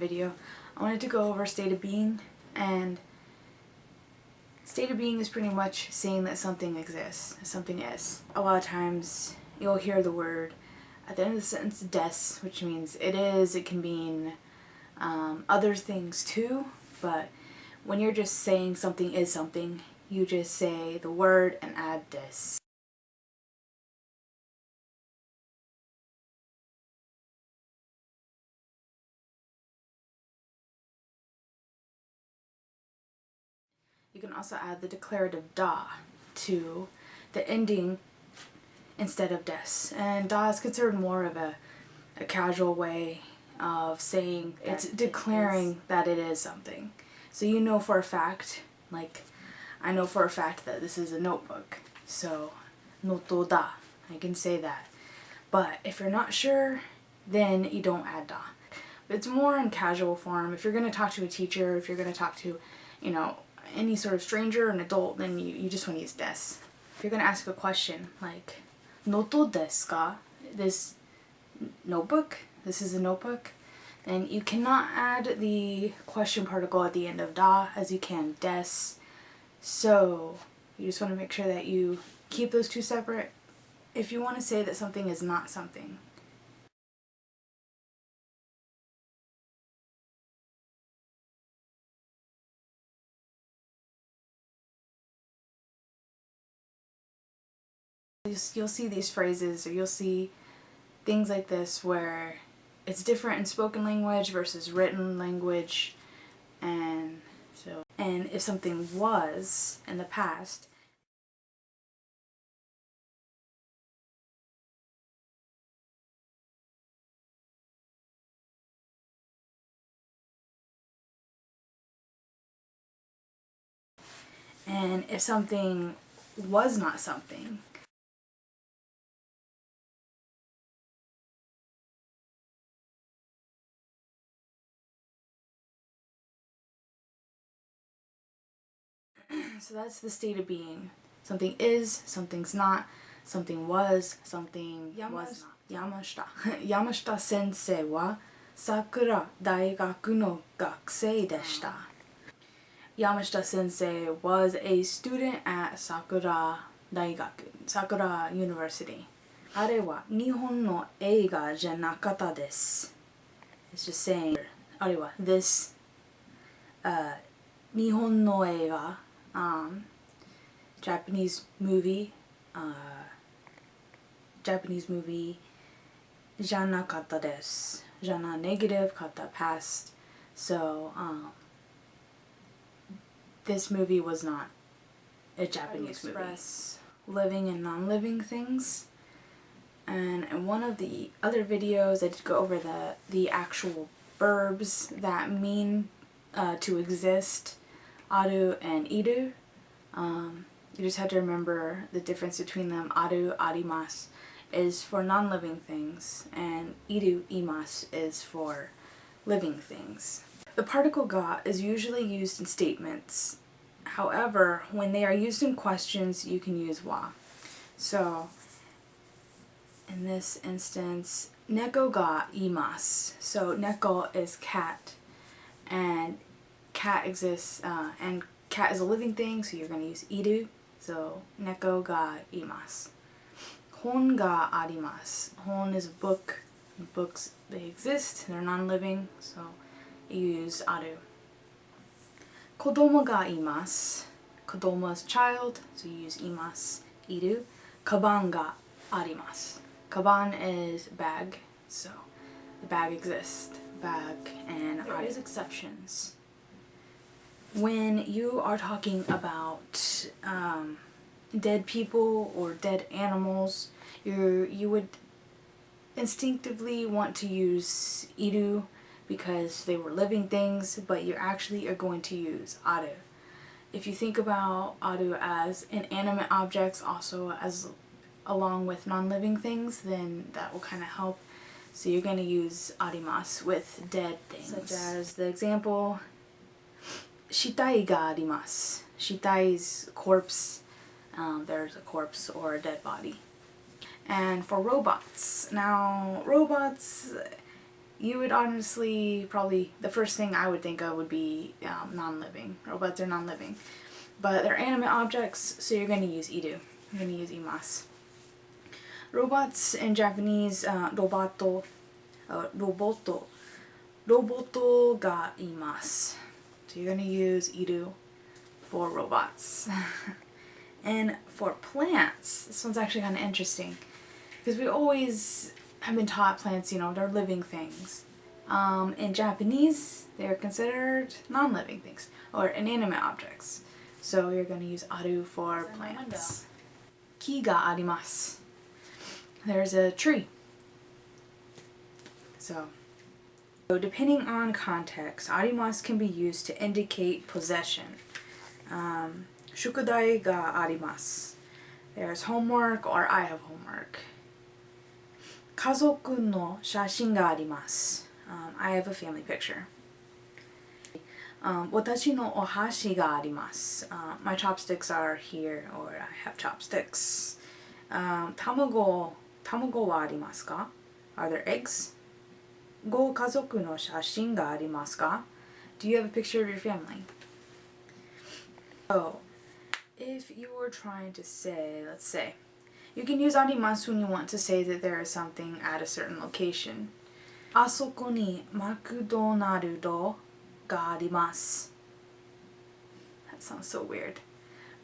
video, I wanted to go over state of being, and state of being is pretty much saying that something exists, something is. A lot of times you'll hear the word at the end of the sentence des, which means it is. It can mean other things too, but when you're just saying something is something, you just say the word and add des. You can also add the declarative da to the ending instead of des. And da is considered more of a casual way of saying it's declaring that it is something. So you know for a fact, like I know for a fact that this is a notebook. So noto da, I can say that. But if you're not sure, then you don't add da. It's more in casual form. If you're going to talk to a teacher, if you're going to talk to, any sort of stranger, an adult, then you just want to use des. If you're going to ask a question like, noto desu ka? This notebook? This is a notebook? Then you cannot add the question particle at the end of da as you can des. So you just want to make sure that you keep those two separate if you want to say that something is not something. You'll see these phrases, or you'll see things like this where it's different in spoken language versus written language, and if something was in the past, and if something was not something. So that's the state of being. Something is, something's not, something was, something was not. Yamashita sensei wa Sakura Daigaku no gakusei deshita. Yamashita sensei was a student at Sakura Daigaku, Sakura University. あれは日本の映画じゃなかったです. It's just saying, あれは this 日本の映画Japanese movie じゃなかったです. じゃな negative かった past. So this movie was not a Japanese movie. Living and non-living things. And in one of the other videos I did go over the actual verbs that mean to exist, aru and iru. You just have to remember the difference between them. Aru, arimasu is for non-living things, and iru, imasu is for living things. The particle ga is usually used in statements. However, when they are used in questions, you can use wa. So, in this instance, neko ga imasu. So, neko is cat, and cat exists, and cat is a living thing, so you're going to use iru. So, neko ga imasu. Hon ga arimasu. Hon is a book. Books, they exist, they're non-living, so you use aru. Kodomo ga imasu. Kodomo is child, so you use imasu, iru. Kaban ga arimasu. Kaban is bag, so the bag exists. Bag and there is exceptions. When you are talking about dead people or dead animals, you would instinctively want to use iru because they were living things, but you actually are going to use aru. If you think about aru as inanimate objects also as along with non-living things, then that will kind of help. So you're going to use arimasu with dead things, such as the example, shitai ga arimasu. Shitai is corpse. There's a corpse or a dead body. And for robots, now robots, you would honestly probably, the first thing I would think of would be non-living. Robots are non-living. But they're animate objects, so you're going to use iru. You're going to use imasu. Robots in Japanese, roboto ga imasu. So you're going to use iru for robots. And for plants, this one's actually kind of interesting. Because we always have been taught plants, you know, they're living things. In Japanese, they're considered non-living things, or inanimate objects. So you're going to use aru for plants. Ki ga arimasu. There's a tree. So depending on context, arimasu can be used to indicate possession. Shukudai ga arimasu. There's homework, or I have homework. Kazoku no shashin ga arimasu. I have a family picture. Watashi no ohashi ga arimasu. My chopsticks are here, or I have chopsticks. Tamago wa arimasu ka? Are there eggs? Go kazoku no shashin ga arimasu ka? Do you have a picture of your family? So, if you were trying to say, let's say, you can use arimasu when you want to say that there is something at a certain location. Asoko ni McDonald's ga arimasu. That sounds so weird.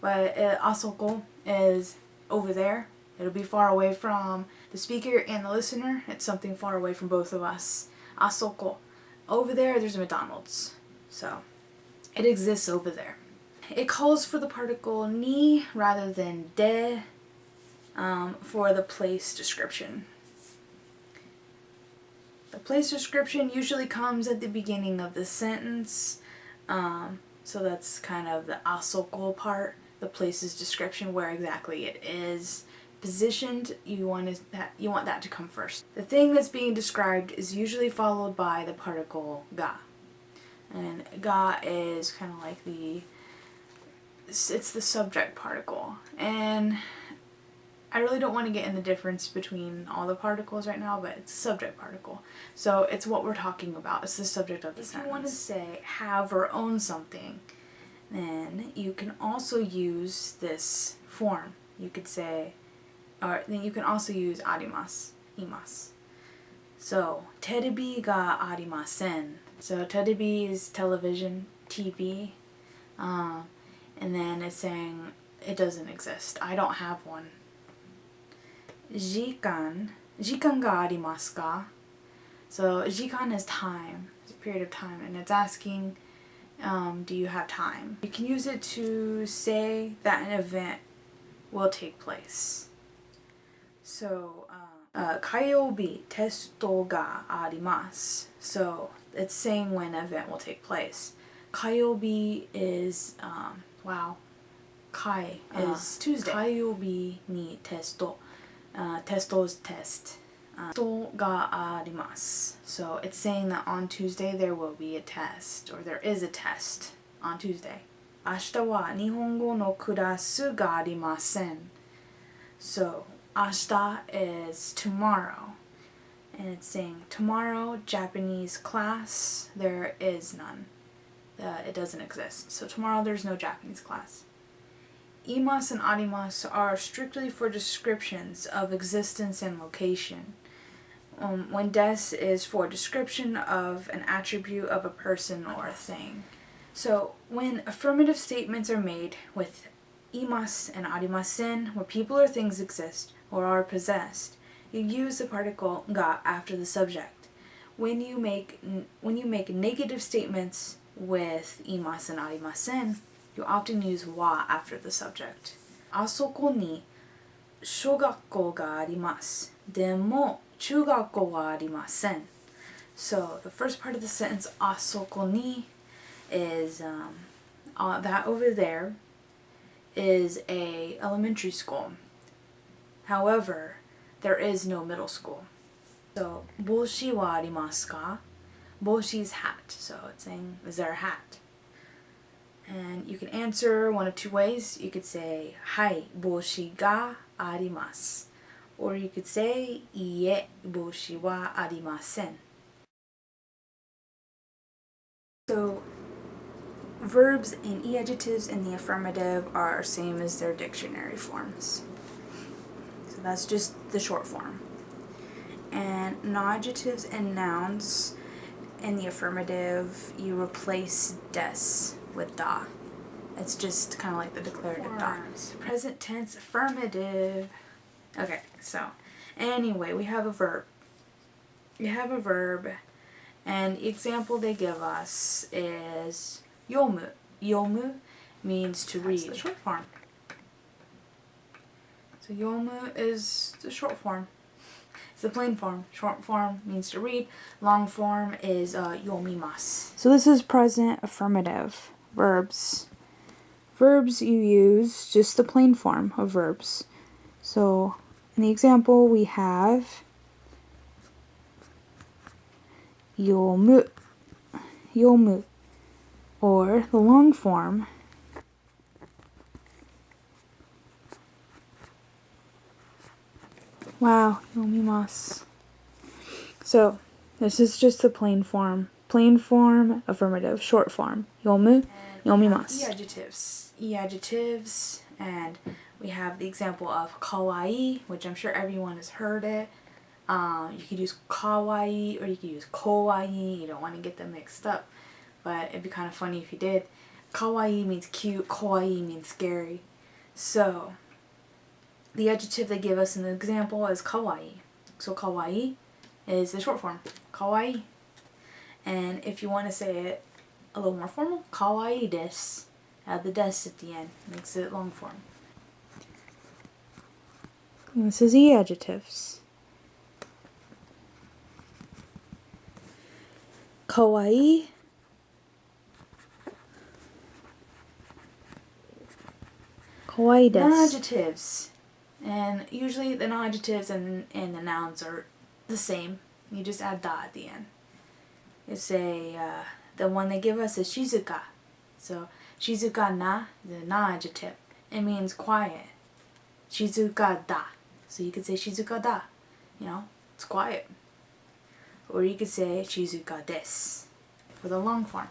But asoko is over there. It'll be far away from the speaker and the listener. It's something far away from both of us. Asoko. Over there, there's a McDonald's. So, it exists over there. It calls for the particle ni rather than de for the place description. The place description usually comes at the beginning of the sentence. So that's kind of the asoko part, the place's description, where exactly it is positioned. You want that to come first. The thing that's being described is usually followed by the particle ga. And ga is kind of like it's the subject particle. And I really don't want to get in the difference between all the particles right now, but it's a subject particle. So it's what we're talking about. It's the subject of the sentence. If you want to say have or own something, then you can also use this form. You could say, or then you can also use arimasu, imasu. So, terebi ga arimasen. So terebi is television, TV. And then it's saying it doesn't exist. I don't have one. Jikan ga arimasu ka? So jikan is time. It's a period of time, and it's asking, do you have time? You can use it to say that an event will take place. So, kayobi testo ga arimasu. So it's saying when an event will take place. Kayobi is wow. Kai is Tuesday. Kayobi ni testo. Testo is test. Testo ga arimasu. So it's saying that on Tuesday there will be a test, or there is a test on Tuesday. Ashita wa nihongo no kurasu ga arimasen. So ashita is tomorrow. And it's saying tomorrow, Japanese class, there is none. It doesn't exist. So tomorrow there's no Japanese class. Imasu and arimasu are strictly for descriptions of existence and location. When des is for description of an attribute of a person or a thing. So when affirmative statements are made with imasu and arimasen, where people or things exist or are possessed, you use the particle ga after the subject. When you make negative statements with imasu and arimasen, you often use wa after the subject. Asoko ni shogakko ga arimasu. Demo chugakko wa arimasen. So the first part of the sentence, asoko ni, is that over there is a elementary school. However, there is no middle school. So, boshi wa arimasu ka? Boshi is hat. So it's saying, is there a hat? And you can answer one of two ways. You could say, hai, boshi ga arimasu. Or you could say, iie, boshi wa arimasen. So verbs and e-adjectives in the affirmative are same as their dictionary forms. So that's just the short form. And non-adjectives and nouns in the affirmative, you replace des with da. It's just kind of like the declarative da. Present tense affirmative. Okay, so anyway, we have a verb. You have a verb, and the example they give us is yomu. Yomu means to read. That's the short form. So yomu is the short form. It's the plain form. Short form means to read. Long form is yomimasu. So this is present affirmative verbs. Verbs you use just the plain form of verbs. So in the example we have yomu, yomu, or the long form wow, yomimasu. So this is just the plain form affirmative, short form yomu, yomimasu. E-adjectives, and we have the example of kawaii, which I'm sure everyone has heard it. You could use kawaii or you could use kawaii. You don't want to get them mixed up, but it'd be kind of funny if you did. Kawaii means cute, kawaii means scary. So the adjective they give us in the example is kawaii. So kawaii is the short form, kawaii. And if you want to say it a little more formal, kawaii desu. Add the desu at the end, makes it long form. And this is e-adjectives. Kawaii, kawaii desu. Non-adjectives. And usually the non-adjectives and the nouns are the same. You just add da at the end. You say, the one they give us is shizuka. So shizuka na, the non-adjective. It means quiet. Shizuka da. So you could say shizuka da. You know, it's quiet. Or you could say shizuka desu for the long form.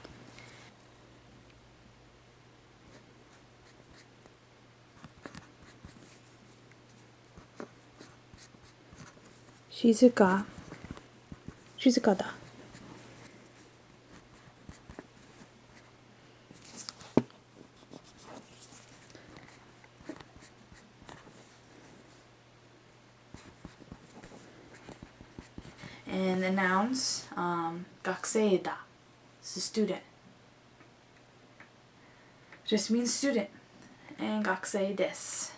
Shizuka. Shizuka da. And the nouns, gakusei da, it's a student. Just means student. And gakusei desu,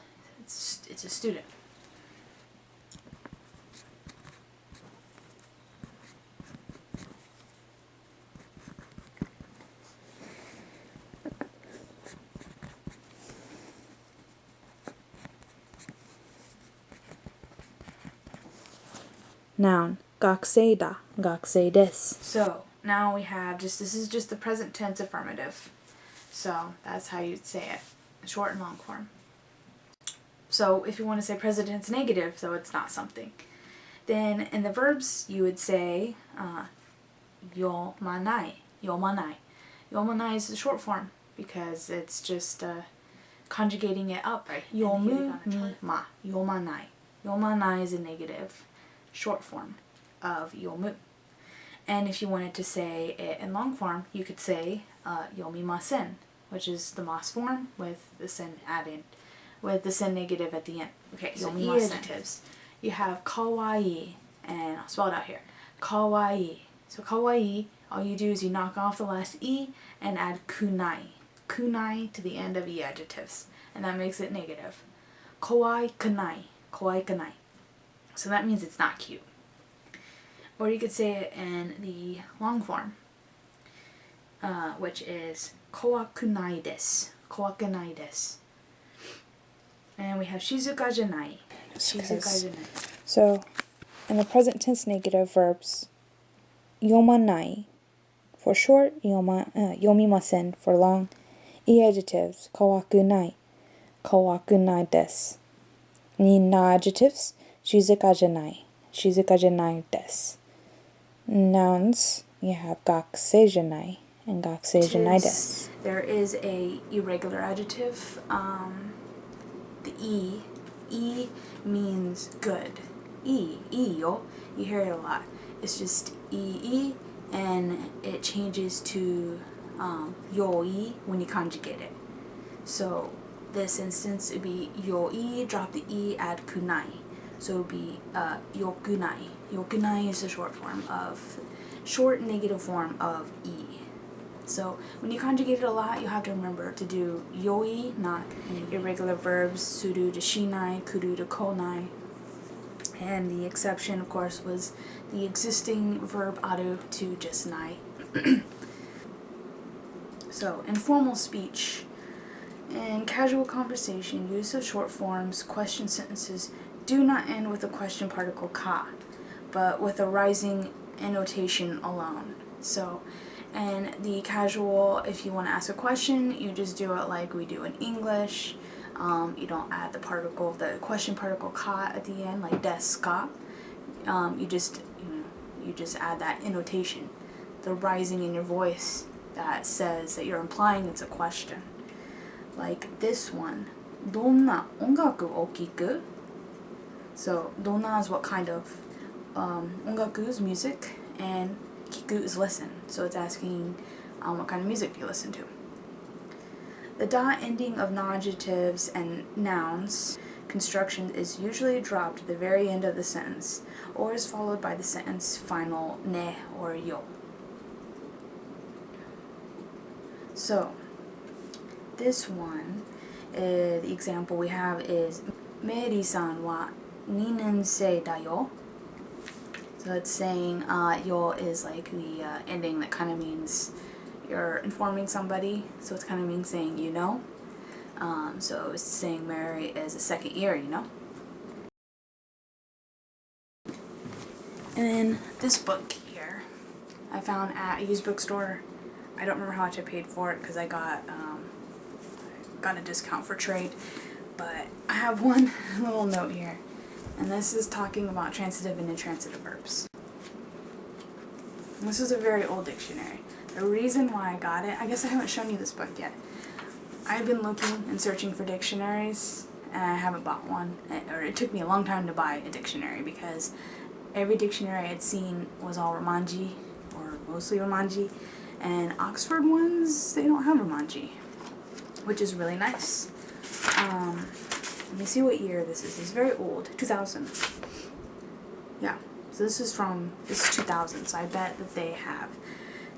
it's a student. Noun, gakusei da, gakusei desu. So now we have this is just the present tense affirmative. So that's how you'd say it, short and long form. So if you want to say present tense negative, so it's not something, then in the verbs you would say yomanai, yomanai. Yomanai is the short form because it's just conjugating it up. Right. Yomu ni ma, yomanai. Yomanai is a negative short form of yomu. And if you wanted to say it in long form, you could say yomimasen, which is the mas form with the sen added, with the sen negative at the end. Okay, so e-adjectives. You have kawaii, and I'll spell it out here. Kawaii. So kawaii, all you do is you knock off the last e and add kunai. Kunai to the end of e-adjectives, and that makes it negative. Kawai kunai. Kawai kunai. So that means it's not cute. Or you could say it in the long form, which is kowakunai desu. Kowakunai desu. And we have shizuka janai. Shizuka janai. So, in the present tense negative verbs, yomanai for short, yomimasen for long. E-adjectives, kawakunai. Kawakunai desu. Non-adjectives, shizuka janai. Shizuka janai desu. Nouns, you have gakusei janai 学生じゃないです。There is a irregular adjective. The E means good. Yo. You hear it a lot. It's just E, and it changes to yoi when you conjugate it. So this instance would be yoi, drop the E, add kunai. So it would be yokunai. Yokunai is the short negative form of E. So when you conjugate it a lot, you have to remember to do yoi, not irregular verbs, suru to shinai, kuru to konai. And the exception, of course, was the existing verb aru to just nai. So in formal speech, in casual conversation, use of short forms, question sentences do not end with the question particle ka, but with a rising annotation alone. So and the casual, if you want to ask a question, you just do it like we do in English. You don't add the question particle ka at the end, like desu ka. You just add that annotation, the rising in your voice that says that you're implying it's a question. Like this one, どんな音楽を聴く? So どんな is what kind of 音楽 is music, and kiku is listen. So it's asking what kind of music do you listen to. The da ending of non-adjectives and nouns construction is usually dropped at the very end of the sentence, or is followed by the sentence final ne or yo. So this one, the example we have is Meri-san wa 2年生だよ. So it's saying yo is like the ending that kind of means you're informing somebody. So it's kind of means saying you know. So it's saying Mary is a second year, you know. And then this book here, I found at a used bookstore. I don't remember how much I paid for it because I got a discount for trade. But I have one little note here. And this is talking about transitive and intransitive verbs. And this is a very old dictionary. The reason why I got it, I guess I haven't shown you this book yet. I've been looking and searching for dictionaries, and I haven't bought one. Or it took me a long time to buy a dictionary because every dictionary I'd seen was all Romanji, or mostly Romanji, and Oxford ones, they don't have Romanji, which is really nice. Let me see what year this is. It's very old, 2000. Yeah, so this is 2000, so I bet that they have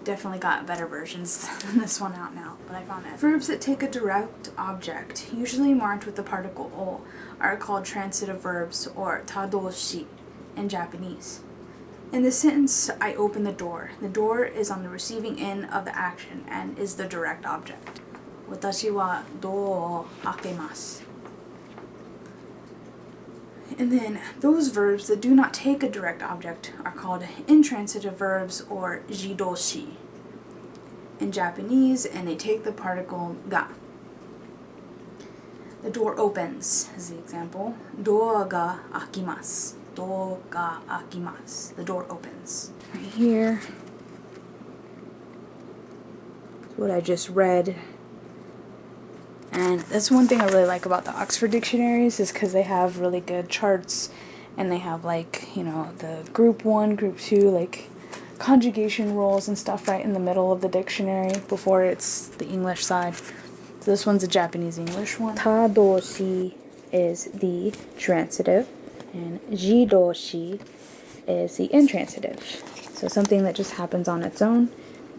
definitely got better versions than this one out now, but I found it. Verbs that take a direct object, usually marked with the particle o, are called transitive verbs, or tadoshi in Japanese. In the sentence, I open the door. The door is on the receiving end of the action and is the direct object. Watashi wa door o akemasu. And then those verbs that do not take a direct object are called intransitive verbs, or jidoshi in Japanese, and they take the particle ga. The door opens is the example. Door ga akimasu. Door ga akimasu. The door opens. Right here is what I just read. And that's one thing I really like about the Oxford dictionaries, is because they have really good charts, and they have like, the group 1, group 2, like conjugation rules and stuff right in the middle of the dictionary before it's the English side. So this one's a Japanese English one. Tadoshi is the transitive, and jidoshi is the intransitive. So something that just happens on its own.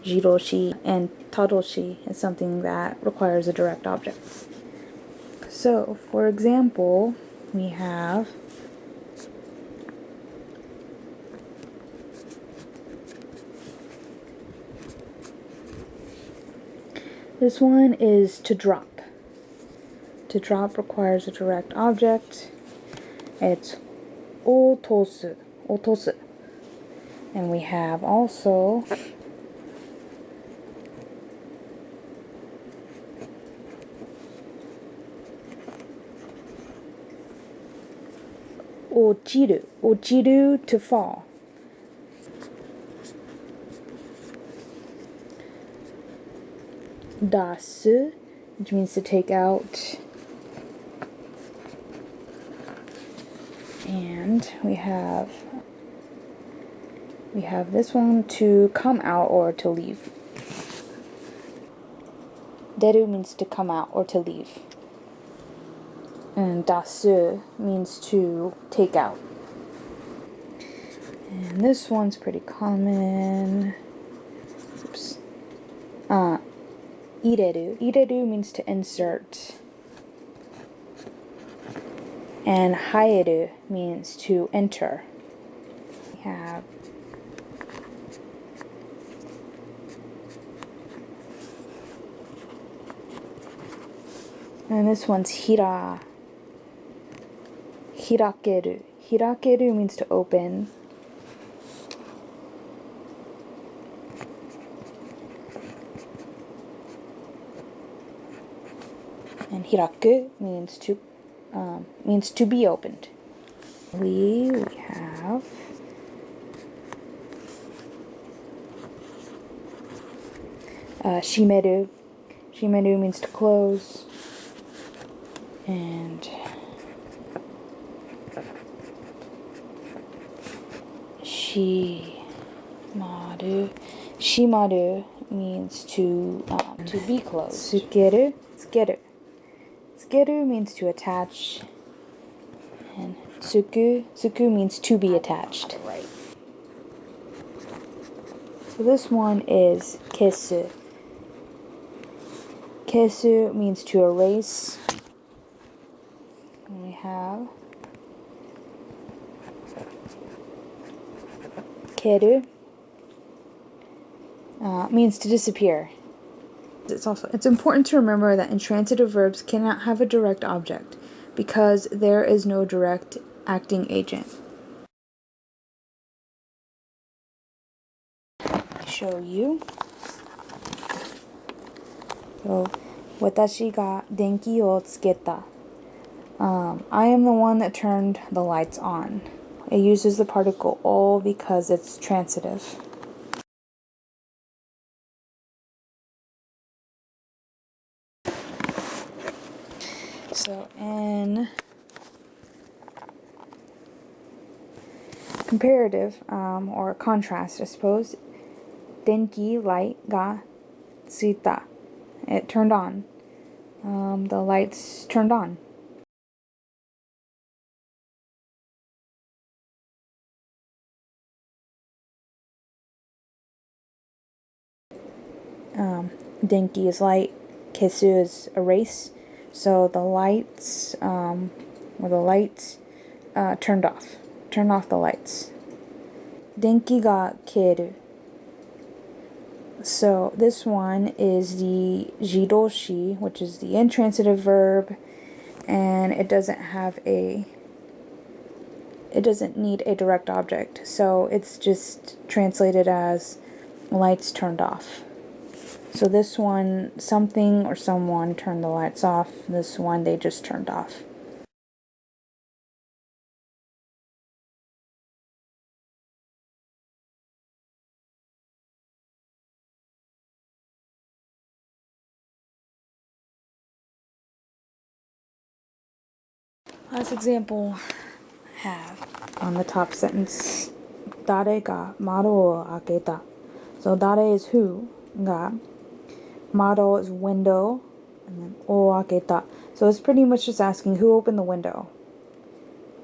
Jidoshi and tadoshi is something that requires a direct object. So, for example, we have this one is to drop. To drop requires a direct object. It's otosu. Otosu. And we have also ochiru. Ochiru, to fall. dasu, which means to take out. And we have this one, to come out or to leave. Deru means to come out or to leave. And dasu means to take out. And this one's pretty common. Oops. Ireru. Ireru means to insert. And haeru means to enter. We have and this one's hirakeru. Hirakeru means to open. And hiraku means to be opened. We have shimeru. Shimeru means to close. And shimaru. Shimaru means to be closed. Tsukeru. Tsukeru. Tsukeru means to attach. And tsuku means to be attached. Right. So this one is kesu. Kesu means to erase. And we have keru. Means to disappear. It's important to remember that intransitive verbs cannot have a direct object because there is no direct acting agent. Show you. So, 私が電気をつけた. I am the one that turned the lights on. It uses the particle o because it's transitive. So in comparative or contrast, I suppose, denki, light, ga tsuita, it turned on. The lights turned on. Denki is light, kesu is erase. So the lights, turned off. Turn off the lights. Denki ga keru. So this one is the jidoshi, which is the intransitive verb, and it doesn't need a direct object. So it's just translated as lights turned off. So this one, something or someone turned the lights off. This one, they just turned off. Last example I have on the top sentence. Dare ga maro o aketa. So dare is who, ga. Maro is window, and then o aketa. So it's pretty much just asking who opened the window.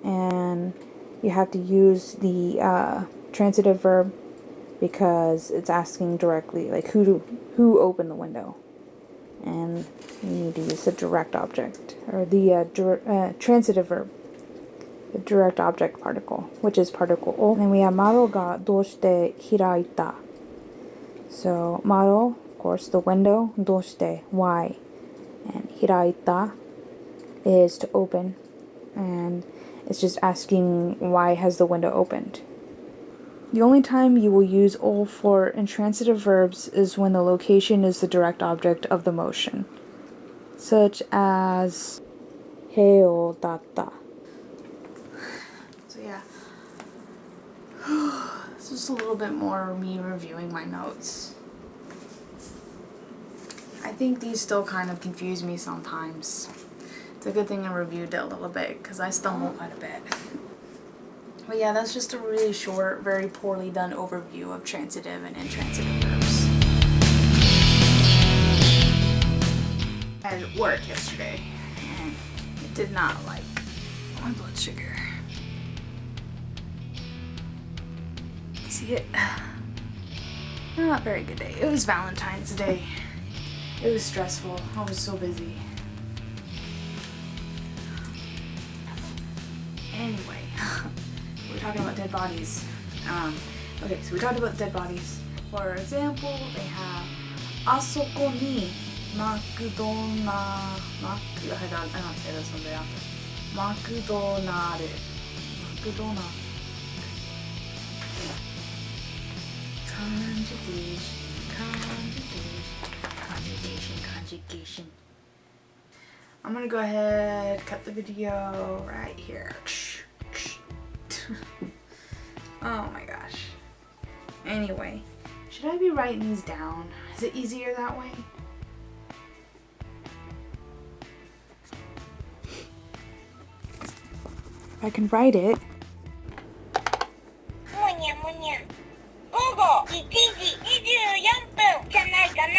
And you have to use the transitive verb because it's asking directly, like who opened the window. And you need to use the direct object, or the transitive verb, the direct object particle, which is particle o. And then we have maro ga doshite hiraita. So maro, of course, the window, doshite, why, and hiraita is to open, and it's just asking why has the window opened. The only time you will use o for intransitive verbs is when the location is the direct object of the motion, such as heo datta. So yeah, it's just a little bit more me reviewing my notes. I think these still kind of confuse me sometimes. It's a good thing I reviewed it a little bit because I stumble quite a bit. But yeah, that's just a really short, very poorly done overview of transitive and intransitive verbs. I had work yesterday and it did not like my blood sugar. You see it? Not a very good day. It was Valentine's Day. It was stressful. I was so busy. Anyway, we're talking about dead bodies. Okay, so we talked about dead bodies. For example, they have asoko ni McDonald's. I don't say this one very often. McDonald's. Conjugation. I'm gonna go ahead, cut the video right here. Oh my gosh. Anyway, should I be writing these down? Is it easier that way? I can write it. 午後1時24分じゃないかな。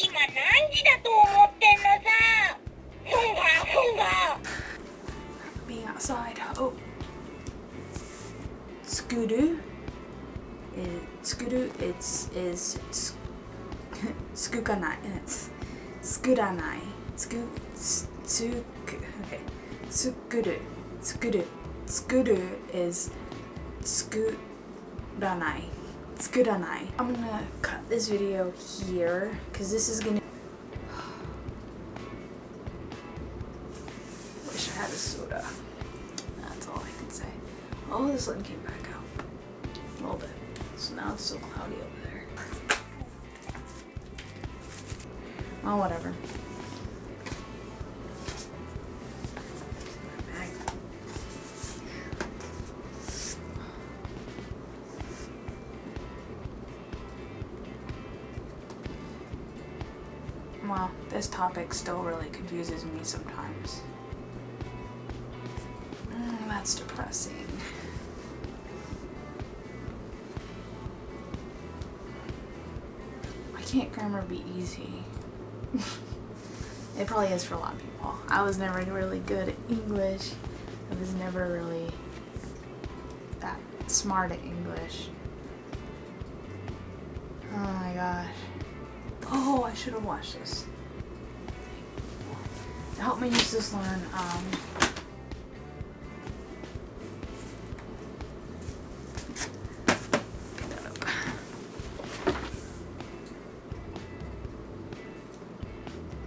今何時だと思ってんのさ。ふんが。 Being outside. Oh. Tsukuru. Tsukuru is tsukukanai. It's tsukuranai. Okay. Tsukuru. Tsukuru is tsukuranai. I'm gonna cut this video here because this is gonna. Wish I had a soda. That's all I can say. Oh, the sun came back out a little bit. So now it's so cloudy over there. Oh, whatever. Well, this topic still really confuses me sometimes. That's depressing. Why can't grammar be easy? It probably is for a lot of people. I was never really good at English. I was never really that smart at English. Oh my gosh. Oh, I should have watched this. To help me use this learn